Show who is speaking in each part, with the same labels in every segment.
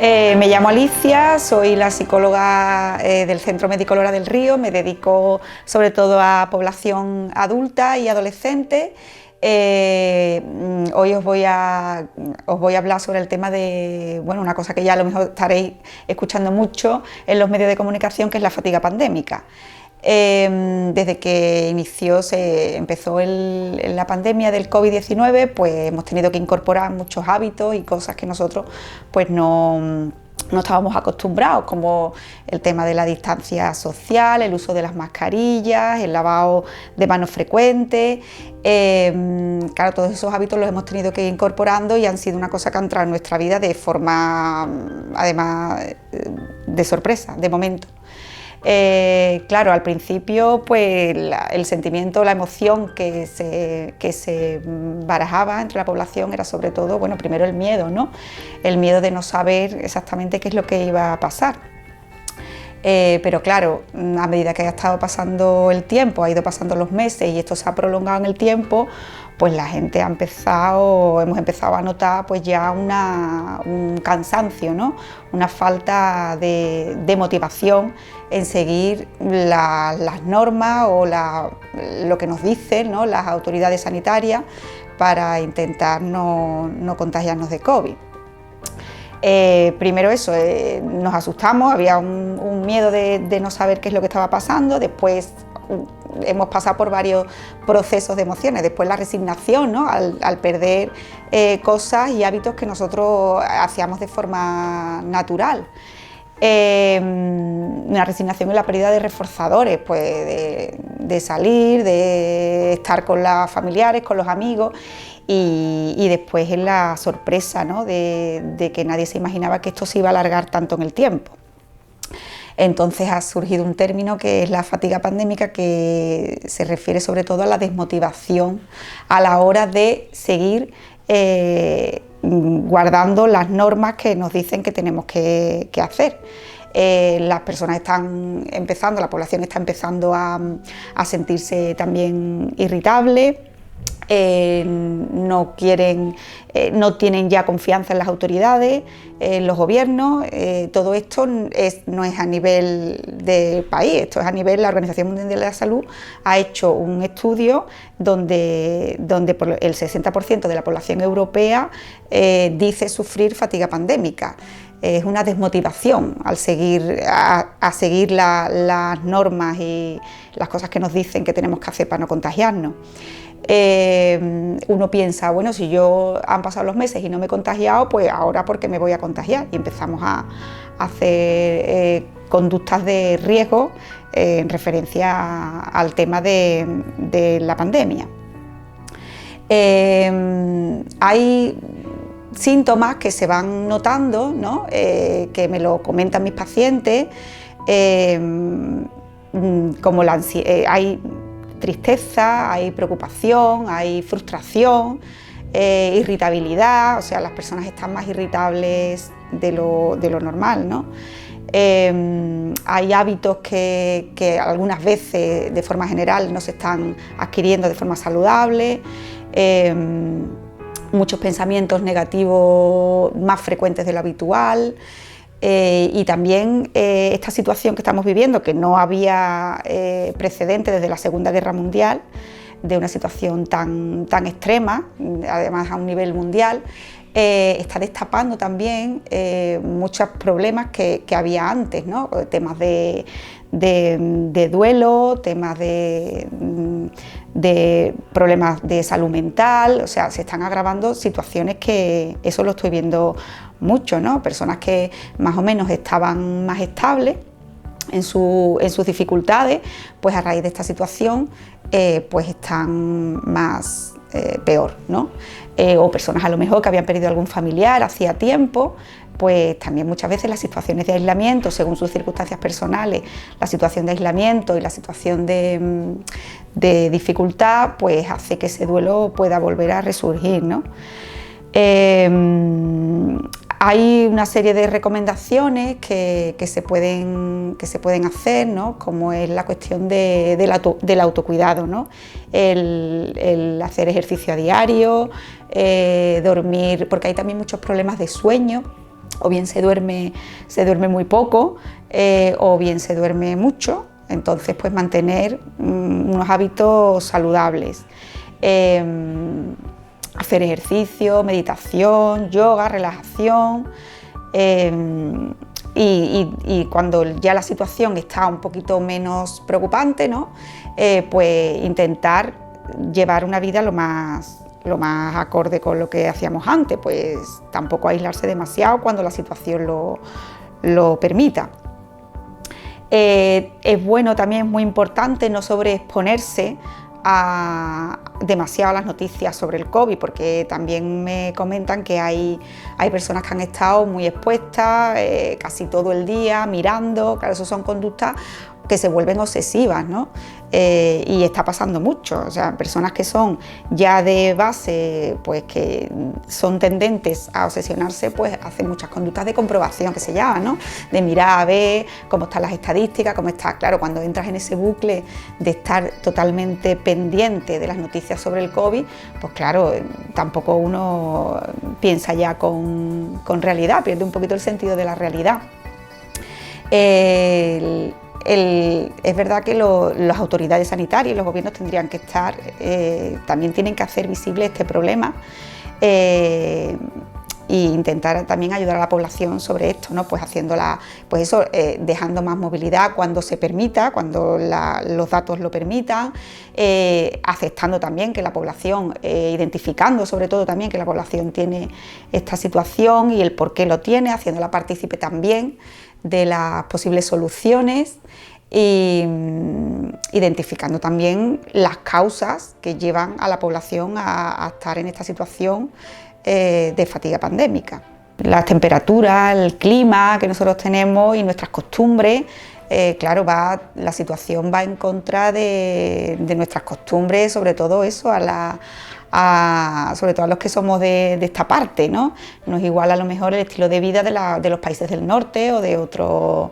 Speaker 1: Me llamo Alicia, soy la psicóloga del Centro Médico Lora del Río, me dedico sobre todo a población adulta y adolescente. Hoy os voy a hablar sobre el tema de, bueno, una cosa que ya a lo mejor estaréis escuchando mucho en los medios de comunicación, que es la fatiga pandémica. Desde que empezó la pandemia del COVID-19, pues hemos tenido que incorporar muchos hábitos y cosas que nosotros pues no estábamos acostumbrados, como el tema de la distancia social, el uso de las mascarillas, el lavado de manos frecuente. Claro, todos esos hábitos los hemos tenido que ir incorporando y han sido una cosa que ha entrado en nuestra vida de forma, además, de sorpresa, de momento. Claro, al principio pues el sentimiento, la emoción que se barajaba entre la población era sobre todo, bueno, primero el miedo, ¿no? El miedo de no saber exactamente qué es lo que iba a pasar. Pero claro, a medida que ha estado pasando el tiempo, ha ido pasando los meses y esto se ha prolongado en el tiempo, pues la gente hemos empezado a notar pues ya un cansancio, ¿no? Una falta de motivación en seguir las normas o lo que nos dicen, ¿no?, las autoridades sanitarias para intentar no contagiarnos de COVID. Primero eso, nos asustamos, había un miedo de no saber qué es lo que estaba pasando. Después hemos pasado por varios procesos de emociones, después la resignación, ¿no?, al perder cosas y hábitos que nosotros hacíamos de forma natural. Una resignación en la pérdida de reforzadores, pues de salir, de estar con los familiares, con los amigos, y después en la sorpresa, ¿no?, de que nadie se imaginaba que esto se iba a alargar tanto en el tiempo. Entonces ha surgido un término que es la fatiga pandémica, que se refiere sobre todo a la desmotivación a la hora de seguir guardando las normas que nos dicen que tenemos que hacer. Las personas están empezando, la población está empezando a sentirse también irritable. No tienen ya confianza en las autoridades, en los gobiernos. Todo esto no es a nivel del país, esto es a nivel. La Organización Mundial de la Salud ha hecho un estudio donde el 60% de la población europea dice sufrir fatiga pandémica. Es una desmotivación a seguir las normas y las cosas que nos dicen que tenemos que hacer para no contagiarnos. Uno piensa, bueno, si han pasado los meses y no me he contagiado, pues ahora ¿por qué me voy a contagiar? Y empezamos a hacer conductas de riesgo en referencia al tema de la pandemia. Hay síntomas que se van notando, ¿no?, que me lo comentan mis pacientes, como hay tristeza, hay preocupación, hay frustración, irritabilidad, o sea, las personas están más irritables de lo normal, ¿no? Hay hábitos que algunas veces, de forma general, no se están adquiriendo de forma saludable. Muchos pensamientos negativos más frecuentes de lo habitual. Y también esta situación que estamos viviendo, que no había precedente desde la Segunda Guerra Mundial, de una situación tan extrema, además a un nivel mundial, está destapando también muchos problemas que había antes, ¿no? Temas de duelo, temas de problemas de salud mental. O sea, se están agravando situaciones que eso lo estoy viendo mucho, ¿no? Personas que más o menos estaban más estables en sus dificultades, pues a raíz de esta situación pues están más peor, ¿no? O personas a lo mejor que habían perdido algún familiar hacía tiempo, pues también muchas veces las situaciones de aislamiento, según sus circunstancias personales, la situación de aislamiento y la situación de dificultad, pues hace que ese duelo pueda volver a resurgir, ¿no? Hay una serie de recomendaciones que se pueden hacer, ¿no?, como es la cuestión del autocuidado, ¿no? El hacer ejercicio a diario, dormir, porque hay también muchos problemas de sueño o bien se duerme muy poco, o bien se duerme mucho. Entonces, pues mantener unos hábitos saludables. Hacer ejercicio, meditación, yoga, relajación. Y cuando ya la situación está un poquito menos preocupante, ¿no? Pues intentar llevar una vida lo más acorde con lo que hacíamos antes, pues tampoco aislarse demasiado cuando la situación lo permita. Es bueno también, es muy importante no sobreexponerse demasiado a las noticias sobre el COVID, porque también me comentan que hay personas que han estado muy expuestas casi todo el día mirando. Claro, eso son conductas que se vuelven obsesivas, ¿no? Y está pasando mucho, o sea, personas que son ya de base, pues que son tendentes a obsesionarse, pues hacen muchas conductas de comprobación, que se llaman, ¿no? De mirar a ver cómo están las estadísticas, cómo está. Claro, cuando entras en ese bucle de estar totalmente pendiente de las noticias sobre el COVID, pues claro, tampoco uno piensa ya con realidad, pierde un poquito el sentido de la realidad. Es verdad que las autoridades sanitarias y los gobiernos tendrían que estar, también tienen que hacer visible este problema e intentar también ayudar a la población sobre esto, ¿no? Pues haciéndola, pues eso, dejando más movilidad cuando se permita, cuando los datos lo permitan, aceptando también que la población, identificando sobre todo también que la población tiene esta situación y el por qué lo tiene, haciéndola partícipe también de las posibles soluciones y identificando también las causas que llevan a la población a estar en esta situación de fatiga pandémica. Las temperaturas, el clima que nosotros tenemos y nuestras costumbres, claro, la situación va en contra de nuestras costumbres, sobre todo eso, sobre todo a los que somos de esta parte, ¿no? No es igual a lo mejor el estilo de vida de los países del norte o de otros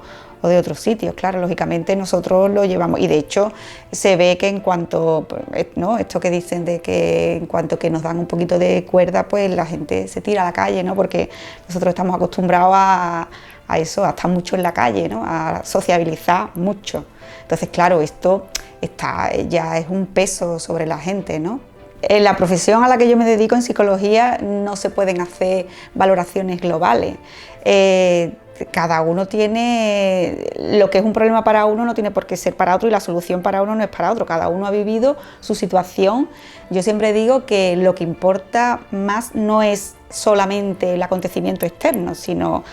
Speaker 1: sitios, claro, lógicamente nosotros lo llevamos y de hecho se ve que en cuanto, ¿no? Esto que dicen de que en cuanto que nos dan un poquito de cuerda, pues la gente se tira a la calle, ¿no? Porque nosotros estamos acostumbrados a eso, a estar mucho en la calle, ¿no? A sociabilizar mucho. Entonces, claro, esto ya es un peso sobre la gente, ¿no? En la profesión a la que yo me dedico, en psicología, no se pueden hacer valoraciones globales. Cada uno tiene, lo que es un problema para uno no tiene por qué ser para otro y la solución para uno no es para otro. Cada uno ha vivido su situación. Yo siempre digo que lo que importa más no es solamente el acontecimiento externo, sino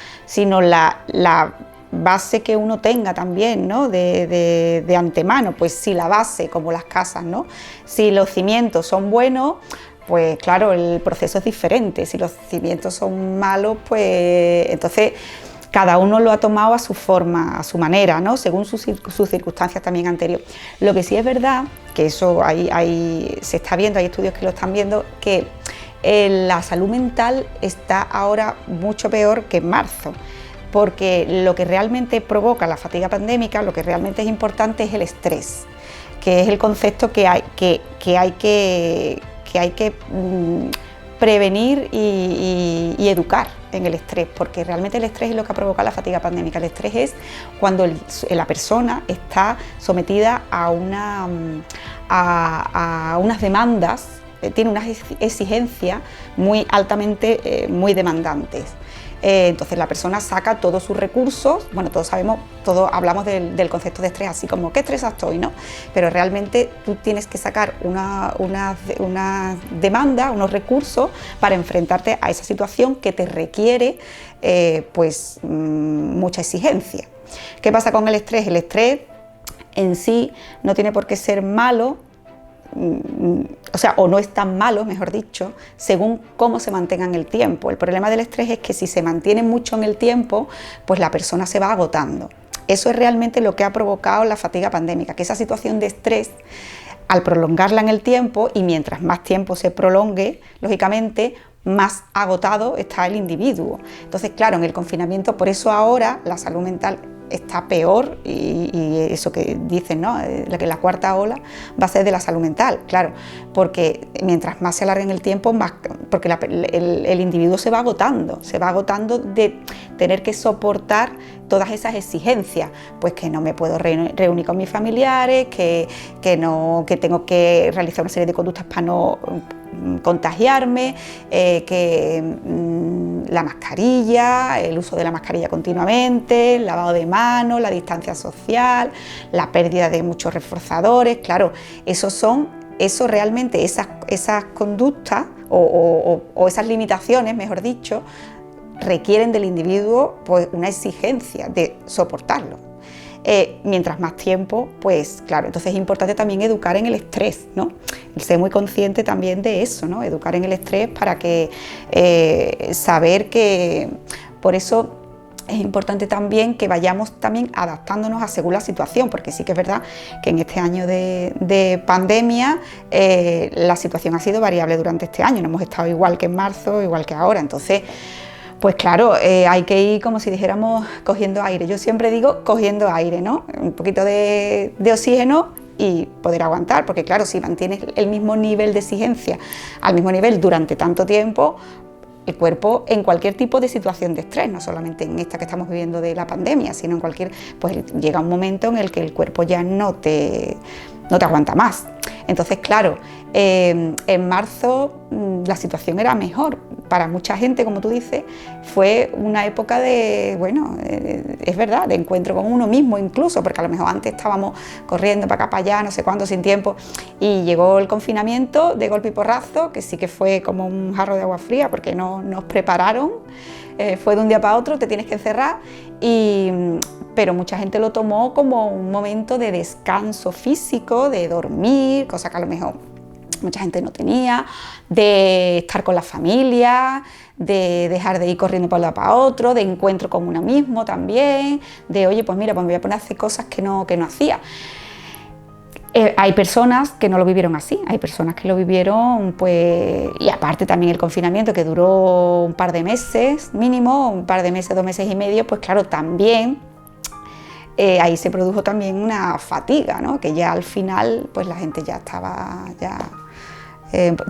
Speaker 1: la base que uno tenga también, ¿no? de antemano. Pues si la base, como las casas, ¿no? Si los cimientos son buenos, pues claro, el proceso es diferente. Si los cimientos son malos, pues entonces cada uno lo ha tomado a su forma, a su manera, ¿no? Según sus circunstancias también anteriores. Lo que sí es verdad, que eso se está viendo, hay estudios que lo están viendo, que la salud mental está ahora mucho peor que en marzo, porque lo que realmente provoca la fatiga pandémica, lo que realmente es importante es el estrés, que es el concepto que hay que prevenir y educar en el estrés, porque realmente el estrés es lo que ha provocado la fatiga pandémica. El estrés es cuando la persona está sometida a unas demandas, tiene unas exigencias muy altamente muy demandantes. Entonces la persona saca todos sus recursos, bueno, todos hablamos del concepto de estrés así como qué estresado estoy, ¿no? Pero realmente tú tienes que sacar una demanda, unos recursos para enfrentarte a esa situación que te requiere mucha exigencia. ¿Qué pasa con el estrés? El estrés en sí no tiene por qué ser malo, o no es tan malo, mejor dicho, según cómo se mantenga en el tiempo. El problema del estrés es que si se mantiene mucho en el tiempo, pues la persona se va agotando. Eso es realmente lo que ha provocado la fatiga pandémica, que esa situación de estrés, al prolongarla en el tiempo, y mientras más tiempo se prolongue, lógicamente, más agotado está el individuo. Entonces, claro, en el confinamiento, por eso ahora la salud mental está peor y eso que dicen, ¿no? Que la cuarta ola va a ser de la salud mental, claro, porque mientras más se alargue en el tiempo, más, porque el individuo se va agotando de tener que soportar todas esas exigencias, pues que no me puedo reunir con mis familiares, que tengo que realizar una serie de conductas para no contagiarme, la mascarilla, el uso de la mascarilla continuamente, el lavado de manos, la distancia social, la pérdida de muchos reforzadores, claro, eso realmente, esas conductas o esas limitaciones, mejor dicho, requieren del individuo pues una exigencia de soportarlo. Mientras más tiempo, pues claro, entonces es importante también educar en el estrés, ¿no? Y ser muy consciente también de eso, ¿no? Educar en el estrés para que saber que, por eso es importante también que vayamos también adaptándonos a según la situación, porque sí que es verdad que en este año de pandemia la situación ha sido variable durante este año, no hemos estado igual que en marzo, igual que ahora, entonces pues claro, hay que ir como si dijéramos cogiendo aire. Yo siempre digo cogiendo aire, ¿no? Un poquito de oxígeno y poder aguantar, porque claro, si mantienes el mismo nivel de exigencia, al mismo nivel durante tanto tiempo, el cuerpo en cualquier tipo de situación de estrés, no solamente en esta que estamos viviendo de la pandemia, sino en cualquier, pues llega un momento en el que el cuerpo ya no te aguanta más. Entonces, claro, en marzo la situación era mejor. Para mucha gente, como tú dices, fue una época de, bueno, es verdad, de encuentro con uno mismo incluso, porque a lo mejor antes estábamos corriendo para acá, para allá, no sé cuánto, sin tiempo, y llegó el confinamiento de golpe y porrazo, que sí que fue como un jarro de agua fría, porque no nos prepararon, fue de un día para otro, te tienes que encerrar, pero mucha gente lo tomó como un momento de descanso físico, de dormir, cosa que a lo mejor mucha gente no tenía, de estar con la familia, de dejar de ir corriendo para un lado para otro, de encuentro con uno mismo también, de oye, pues mira, pues me voy a poner a hacer cosas que no hacía. Hay personas que no lo vivieron así, hay personas que lo vivieron, pues, y aparte también el confinamiento que duró un par de meses mínimo, un par de meses, 2 meses y medio, pues claro, también ahí se produjo también una fatiga, ¿no? Que ya al final pues la gente ya estaba,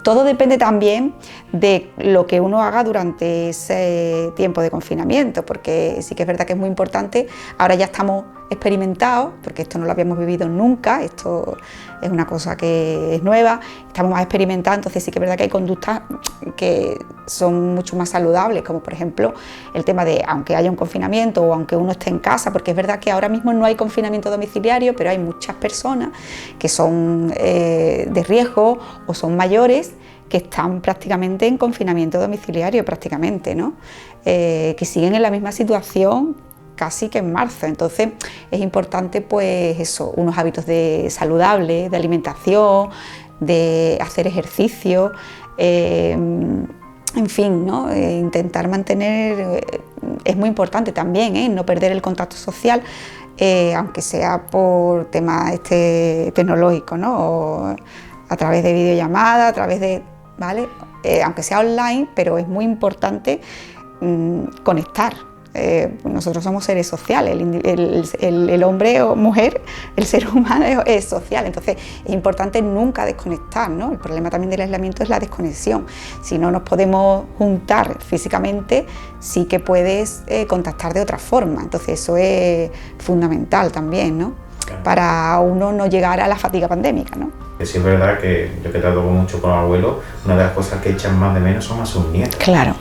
Speaker 1: todo depende también de lo que uno haga durante ese tiempo de confinamiento, porque sí que es verdad que es muy importante, ahora ya estamos experimentados, porque esto no lo habíamos vivido nunca, esto es una cosa que es nueva, estamos más experimentados, entonces sí que es verdad que hay conductas que son mucho más saludables, como por ejemplo el tema de, aunque haya un confinamiento o aunque uno esté en casa, porque es verdad que ahora mismo no hay confinamiento domiciliario, pero hay muchas personas que son de riesgo o son mayores que están prácticamente en confinamiento domiciliario, prácticamente, ¿no? Que siguen en la misma situación casi que en marzo, entonces es importante pues eso, unos hábitos saludables, de alimentación, de hacer ejercicio, en fin, ¿no? Intentar mantener, es muy importante también, no perder el contacto social, aunque sea por temas tecnológicos, ¿no? O a través de videollamadas, a través de, ¿vale? Aunque sea online, pero es muy importante conectar. Nosotros somos seres sociales, el hombre o mujer, el ser humano es social, entonces es importante nunca desconectar, ¿no? El problema también del aislamiento es la desconexión. Si no nos podemos juntar físicamente, sí que puedes contactar de otra forma, entonces eso es fundamental también, ¿no? Claro. Para uno no llegar a la fatiga pandémica, ¿no?
Speaker 2: Sí es verdad que yo que trato mucho con abuelos, una de las cosas que echan más de menos son a sus nietos.
Speaker 1: Claro.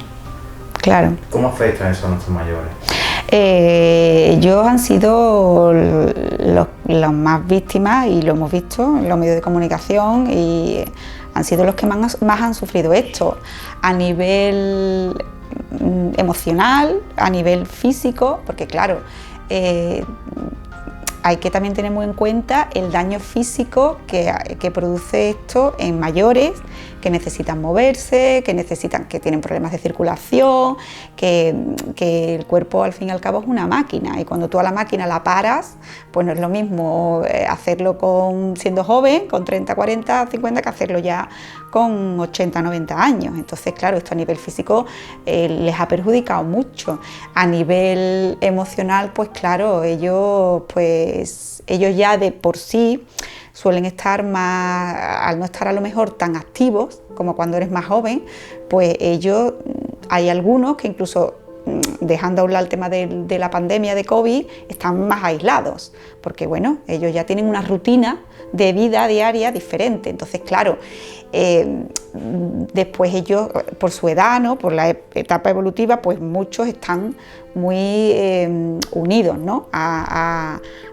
Speaker 1: Claro.
Speaker 2: ¿Cómo afecta eso a nuestros mayores?
Speaker 1: Ellos han sido los más víctimas y lo hemos visto en los medios de comunicación y han sido los que más han sufrido esto a nivel emocional, a nivel físico, porque claro, hay que también tener muy en cuenta el daño físico que produce esto en mayores que necesitan moverse, que tienen problemas de circulación, que el cuerpo al fin y al cabo es una máquina, y cuando tú a la máquina la paras, pues no es lo mismo hacerlo siendo joven, con 30, 40, 50, que hacerlo ya con 80, 90 años. Entonces, claro, esto a nivel físico les ha perjudicado mucho. A nivel emocional, pues claro, ellos ya de por sí suelen estar más, al no estar a lo mejor tan activos como cuando eres más joven, pues hay algunos que incluso, dejando a un lado el tema de la pandemia de COVID, están más aislados, porque bueno, ellos ya tienen una rutina de vida diaria diferente. Entonces, claro, después ellos, por su edad, ¿no?, por la etapa evolutiva, pues muchos están muy unidos, ¿no?,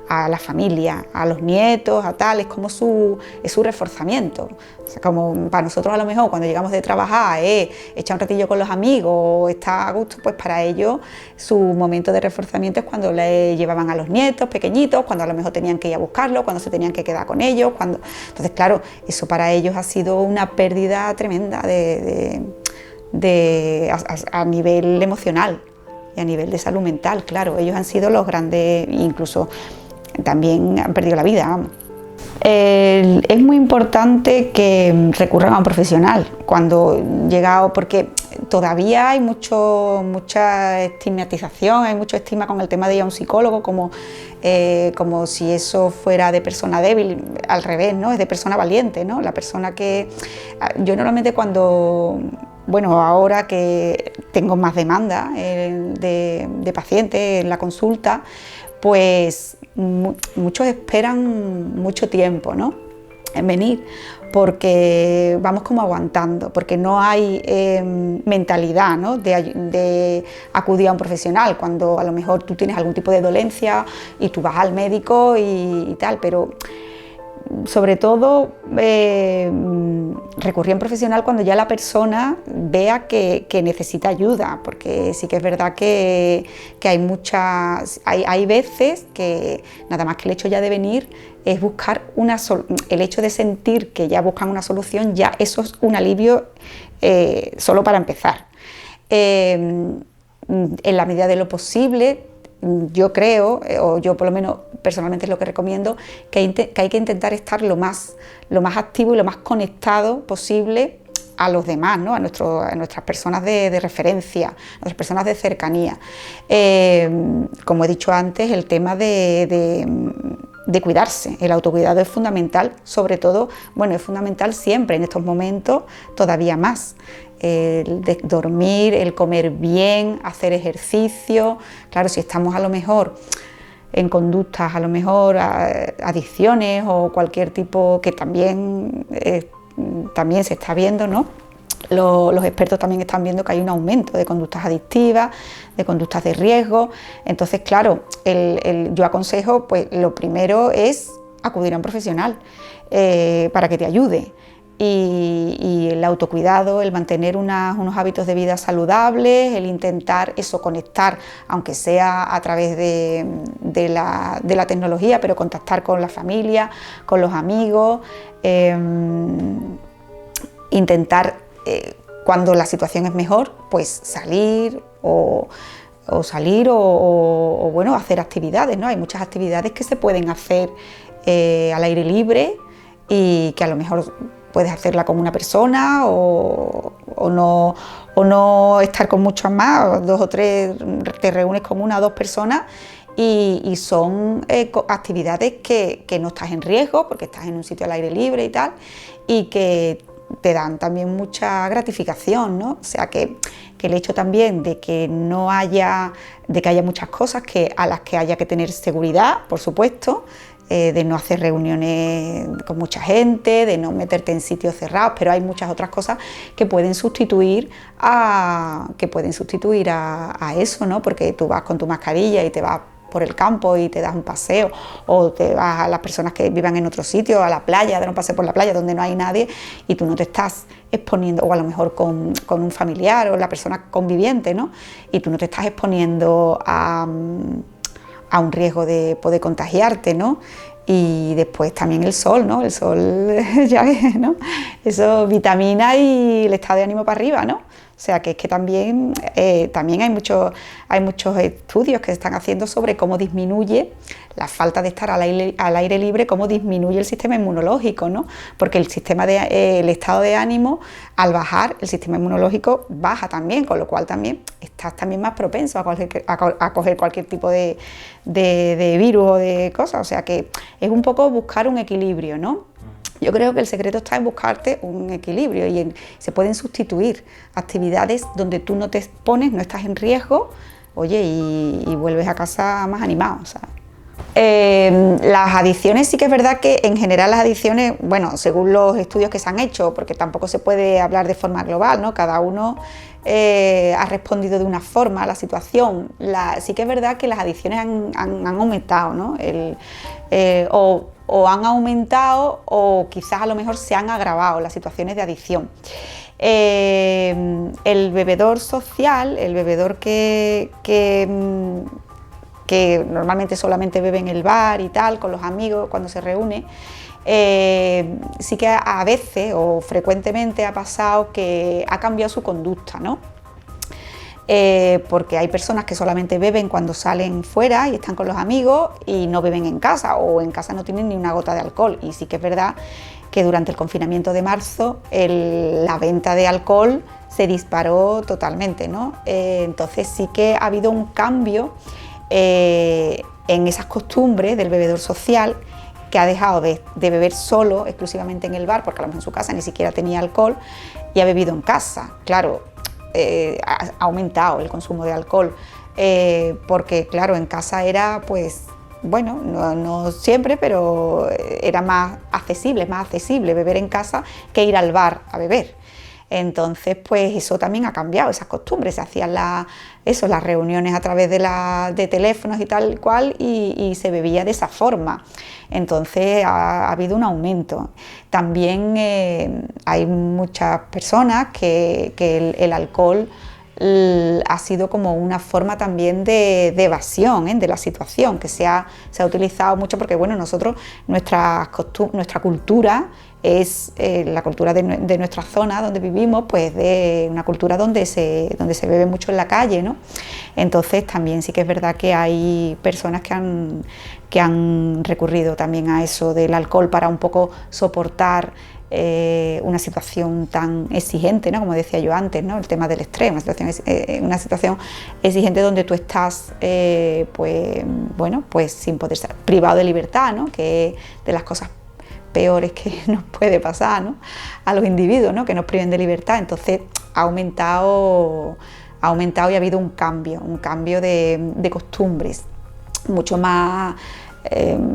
Speaker 1: a la familia, a los nietos, a tal, es como su reforzamiento. O sea, como para nosotros a lo mejor cuando llegamos de trabajar echar un ratillo con los amigos o estar a gusto, pues para ellos su momento de reforzamiento es cuando le llevaban a los nietos pequeñitos, cuando a lo mejor tenían que ir a buscarlos, cuando se tenían que quedar con ellos, entonces claro, eso para ellos ha sido una pérdida tremenda a nivel emocional y a nivel de salud mental. Claro, ellos han sido los grandes, incluso también han perdido la vida, vamos. Es muy importante que recurran a un profesional cuando llegado, porque todavía hay mucha estigmatización, hay mucho estigma con el tema de ir a un psicólogo como si eso fuera de persona débil. Al revés, ¿no?, es de persona valiente, ¿no? La persona que yo normalmente ahora que tengo más demanda de pacientes en la consulta, pues muchos esperan mucho tiempo, ¿no?, en venir, porque vamos como aguantando, porque no hay mentalidad, ¿no?, de acudir a un profesional cuando a lo mejor tú tienes algún tipo de dolencia y tú vas al médico y tal, pero sobre todo recurrir a un profesional cuando ya la persona vea que necesita ayuda, porque sí que es verdad que hay veces que nada más que el hecho ya de venir es buscar el hecho de sentir que ya buscan una solución, ya eso es un alivio solo para empezar. En la medida de lo posible, yo creo, o yo por lo menos personalmente es lo que recomiendo, que hay que intentar estar lo más activo y lo más conectado posible a los demás, ¿no?, a nuestras personas de referencia, a nuestras personas de cercanía. Como he dicho antes, el tema de cuidarse, el autocuidado es fundamental, sobre todo, es fundamental siempre, en estos momentos todavía más. El de dormir, el comer bien, hacer ejercicio. Claro, si estamos a lo mejor en conductas, a lo mejor adicciones o cualquier tipo que también se está viendo, ¿no? Los expertos también están viendo que hay un aumento de conductas adictivas, de conductas de riesgo. Entonces, claro, yo aconsejo, pues lo primero es acudir a un profesional para que te ayude. Y el autocuidado, el mantener unos hábitos de vida saludables, el intentar conectar, aunque sea a través de la tecnología, pero contactar con la familia, con los amigos, intentar, cuando la situación es mejor, pues salir o hacer actividades, ¿no? Hay muchas actividades que se pueden hacer al aire libre y que a lo mejor puedes hacerla con una persona o no estar con muchas más, 2 o 3, te reúnes con 1 o 2 personas y son actividades que no estás en riesgo porque estás en un sitio al aire libre y tal, y que te dan también mucha gratificación, ¿no? O sea que el hecho también de que haya muchas cosas a las que haya que tener seguridad, por supuesto, de no hacer reuniones con mucha gente, de no meterte en sitios cerrados, pero hay muchas otras cosas que pueden sustituir a eso, ¿no? Porque tú vas con tu mascarilla y te vas por el campo y te das un paseo, o te vas a las personas que vivan en otro sitio, a la playa, dar un paseo por la playa donde no hay nadie y tú no te estás exponiendo, o a lo mejor con un familiar o la persona conviviente, ¿no? Y tú no te estás exponiendo a un riesgo de poder contagiarte, ¿no? Y después también el sol, ¿no? El sol, ya ves, ¿no? Eso, vitamina y el estado de ánimo para arriba, ¿no? O sea, que es que también hay muchos estudios que se están haciendo sobre cómo disminuye la falta de estar al aire libre, cómo disminuye el sistema inmunológico, ¿no? Porque el estado de ánimo, al bajar, el sistema inmunológico baja también, con lo cual también estás también más propenso a coger cualquier tipo de virus o de cosas. O sea, que es un poco buscar un equilibrio, ¿no? Yo creo que el secreto está en buscarte un equilibrio y se pueden sustituir actividades donde tú no te expones, no estás en riesgo, oye, y vuelves a casa más animado, ¿sabes? Las adicciones, sí que es verdad que en general las adicciones, bueno, según los estudios que se han hecho, porque tampoco se puede hablar de forma global, ¿no? Cada uno ha respondido de una forma a la situación. Sí que es verdad que las adicciones han aumentado, ¿no? O han aumentado o quizás a lo mejor se han agravado las situaciones de adicción. El bebedor social, el bebedor que normalmente solamente bebe en el bar y tal, con los amigos cuando se reúne, sí que a veces o frecuentemente ha pasado que ha cambiado su conducta, ¿no? Porque hay personas que solamente beben cuando salen fuera y están con los amigos y no beben en casa, o en casa no tienen ni una gota de alcohol. Y sí que es verdad que durante el confinamiento de marzo la venta de alcohol se disparó totalmente, ¿no? Entonces sí que ha habido un cambio en esas costumbres del bebedor social, que ha dejado de beber solo, exclusivamente en el bar, porque a lo mejor en su casa ni siquiera tenía alcohol, y ha bebido en casa. Claro, ha aumentado el consumo de alcohol, porque claro, en casa era, pues, bueno, no siempre, pero era más accesible beber en casa que ir al bar a beber. Entonces, pues eso también ha cambiado, esas costumbres, se hacían las reuniones a través de teléfonos y tal cual, y se bebía de esa forma. Entonces ha habido un aumento. También hay muchas personas que el alcohol ha sido como una forma también de evasión de la situación, que se ha utilizado mucho porque, bueno, nuestra cultura es la cultura de nuestra zona donde vivimos, pues de una cultura donde se bebe mucho en la calle, ¿no? Entonces también sí que es verdad que hay personas que han recurrido también a eso del alcohol para un poco soportar una situación tan exigente, ¿no? Como decía yo antes, ¿no? El tema del estrés, una situación exigente donde tú estás, pues sin poder ser privado de libertad, ¿no? Que es de las cosas peores que nos puede pasar, ¿no? A los individuos, ¿no? Que nos priven de libertad. Entonces ha aumentado y ha habido un cambio de costumbres mucho más,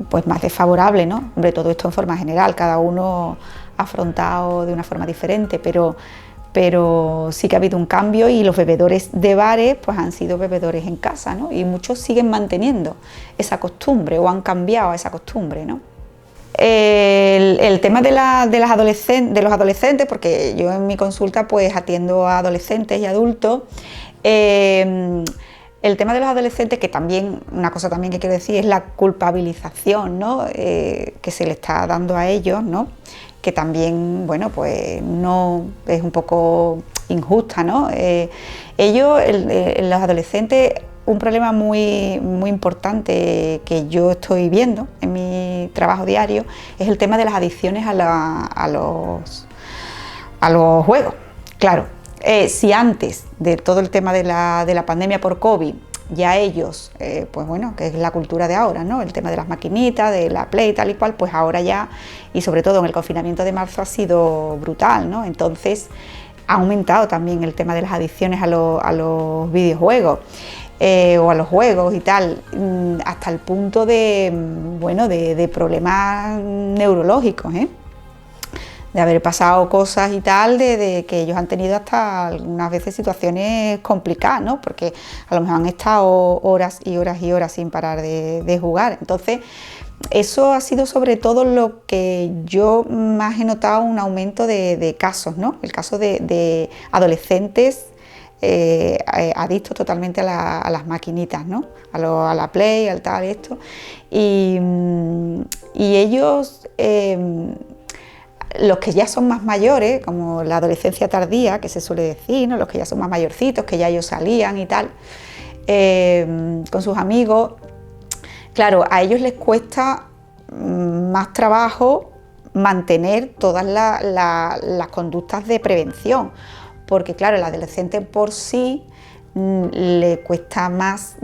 Speaker 1: pues más desfavorable, ¿no? Hombre, todo esto en forma general, cada uno afrontado de una forma diferente, pero sí que ha habido un cambio, y los bebedores de bares pues han sido bebedores en casa, ¿no? Y muchos siguen manteniendo esa costumbre o han cambiado esa costumbre, ¿no? El tema de los adolescentes, porque yo en mi consulta pues atiendo a adolescentes y adultos. El tema de los adolescentes, que también, una cosa también que quiero decir, es la culpabilización, ¿no? Que se le está dando a ellos, ¿no? Que también, bueno, pues no es un poco injusta, ¿no? Los adolescentes, un problema muy, muy importante que yo estoy viendo en mi trabajo diario es el tema de las adicciones a los juegos. Claro, si antes de todo el tema de la pandemia por COVID, ya ellos, pues bueno, que es la cultura de ahora, ¿no? El tema de las maquinitas, de la Play, tal y cual, pues ahora ya, y sobre todo en el confinamiento de marzo, ha sido brutal, ¿no? Entonces ha aumentado también el tema de las adicciones a los videojuegos. O a los juegos y tal, hasta el punto de problemas neurológicos, de haber pasado cosas y tal, de que ellos han tenido hasta algunas veces situaciones complicadas, ¿no? Porque a lo mejor han estado horas y horas y horas sin parar de jugar. Entonces, eso ha sido sobre todo lo que yo más he notado, un aumento de casos, ¿no? El caso de adolescentes adictos totalmente a las maquinitas, ¿no? A la Play, al tal, esto. Y ellos, los que ya son más mayores, como la adolescencia tardía, que se suele decir, ¿no? Los que ya son más mayorcitos, que ya ellos salían y tal, con sus amigos, claro, a ellos les cuesta más trabajo mantener todas las conductas de prevención, porque claro, el adolescente por sí le cuesta más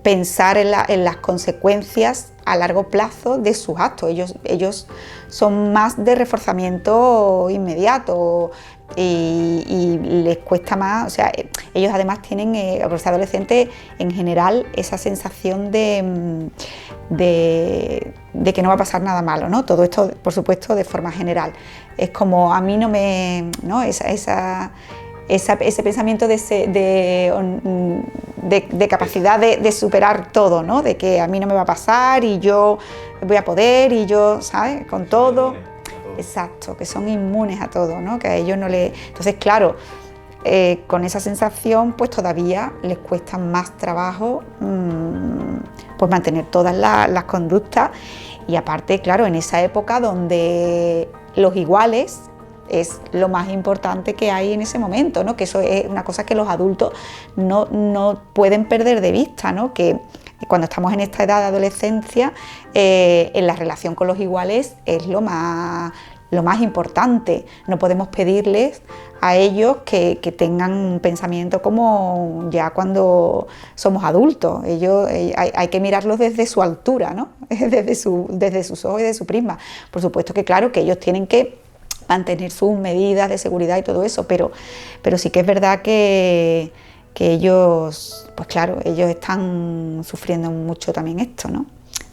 Speaker 1: pensar en las consecuencias a largo plazo de sus actos. Ellos son más de reforzamiento inmediato y les cuesta más, o sea, ellos además tienen, los adolescentes en general, esa sensación de que no va a pasar nada malo, ¿no? Todo esto, por supuesto, de forma general. Es como a mí no me, ¿no? Ese pensamiento de capacidad de superar todo, ¿no? De que a mí no me va a pasar y yo voy a poder y yo, ¿sabes? Con todo. Exacto, que son inmunes a todo, ¿no? Que a ellos no les... Entonces, claro, con esa sensación, pues todavía les cuesta más trabajo pues mantener todas las conductas y aparte, claro, en esa época donde los iguales es lo más importante que hay en ese momento, ¿no? Que eso es una cosa que los adultos no pueden perder de vista, ¿no? Que cuando estamos en esta edad de adolescencia, en la relación con los iguales es lo más importante. No podemos pedirles a ellos que tengan un pensamiento como ya cuando somos adultos. Ellos hay que mirarlos desde su altura, ¿no? desde sus ojos y de su prisma. Por supuesto que claro que ellos tienen que mantener sus medidas de seguridad y todo eso, pero sí que es verdad que ellos, pues claro, ellos están sufriendo mucho también esto, ¿no?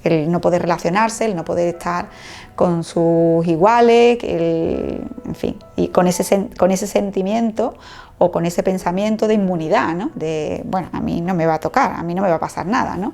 Speaker 1: El no poder relacionarse, el no poder estar con sus iguales, en fin, y con ese sentimiento o con ese pensamiento de inmunidad, ¿no? De, bueno, a mí no me va a tocar, a mí no me va a pasar nada, ¿no?